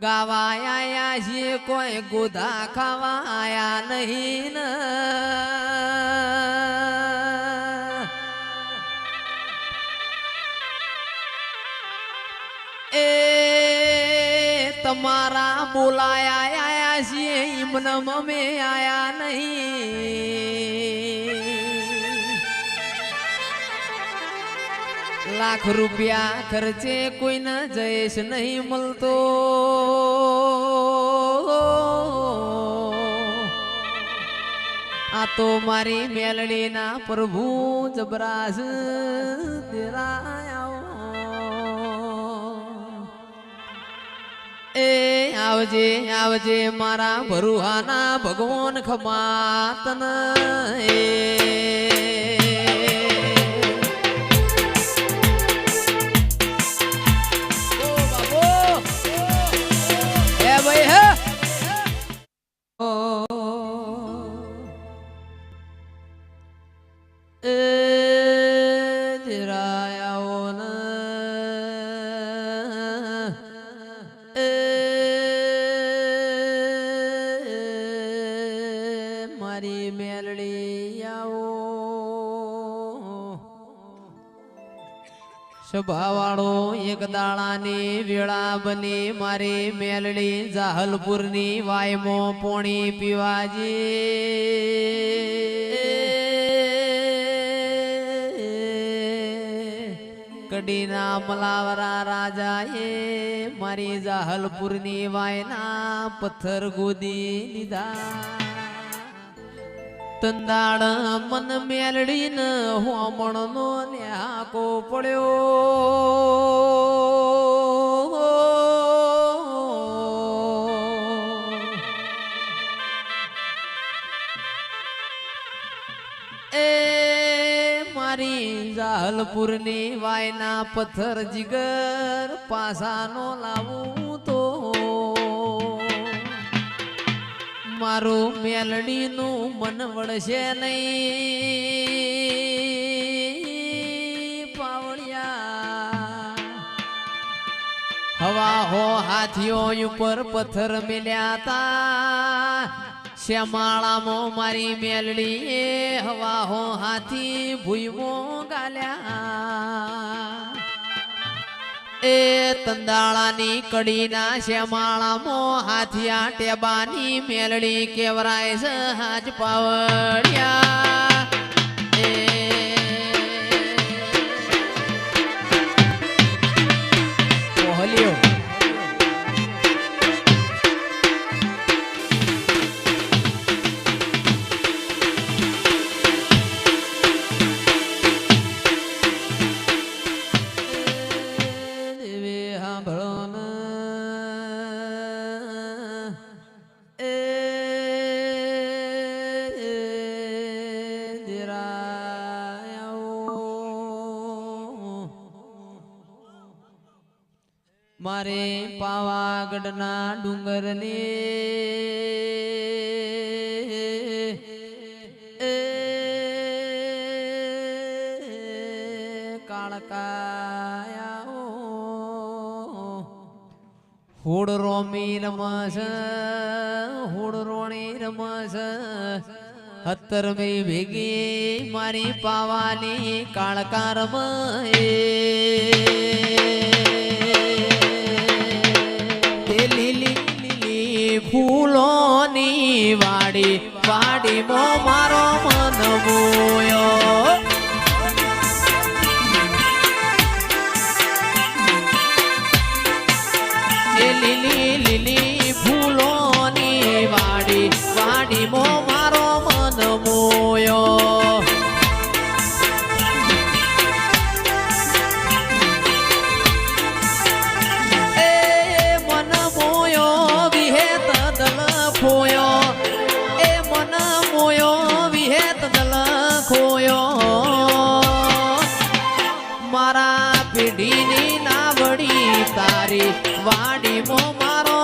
ગાવા આયા છીએ કોઈ ગોધા ખાવા આયા નહીં ને એ તમારા બોલાયા આયા છીએ ઈમને મમે આયા નહીં લાખ રૂપિયા ખર્ચે કોઈને જયેશ નહીં મળતો આ તો મારી મેલડીના પ્રભુ જબરાસ તેરા એ આવજે આવજે મારા ભરુહાના ભગવાન ખમાતન એ મારી મેલડી આવો સભાવાળો એક દાડાની વેળા બની મારી મેલડી જાહલપુરની વાયમાં પોણી પીવાજી કડીના મલાવરા રાજાએ મારી જાહલપુરની વાયના પથ્થર ગોદી લીધા તંદાળ મન મેલડીને હોમણનો ન્યાકો પડ્યો એ મારી જાહલપુરની વાયના પથ્થર જીગર પાસાનો લાવું તો મારું મેલડીનું મન વળશે નહીં પાવળિયા હવા હો હાથીઓ ઉપર પથ્થર મિલ્યા તા શ્યામાળામાં મારી મેલડી હવા હો હાથી ભૂઈમો ગાલ્યા એ તંદાળાની કડીના શ્યામાળામાં હાથિયા ટેબાની મેલડી કેવરાય છે હાજ પાવડિયા એ કોહલિયો મારે પાવાગઢના ડુંગરને કાળકાયા હોડ રોમી રમસ હોડ રોણી રમસ 17મી ભેગી મારી પાવાની કાળકા રમે ફૂલોની વાડી વાડીમાં મારો મન મોયો એ લીલી લીલી ફૂલોની વાડી વાડીમાં મારો મન મોયો મારા પીઢીની નાવડી તારી વાડીમાં મારો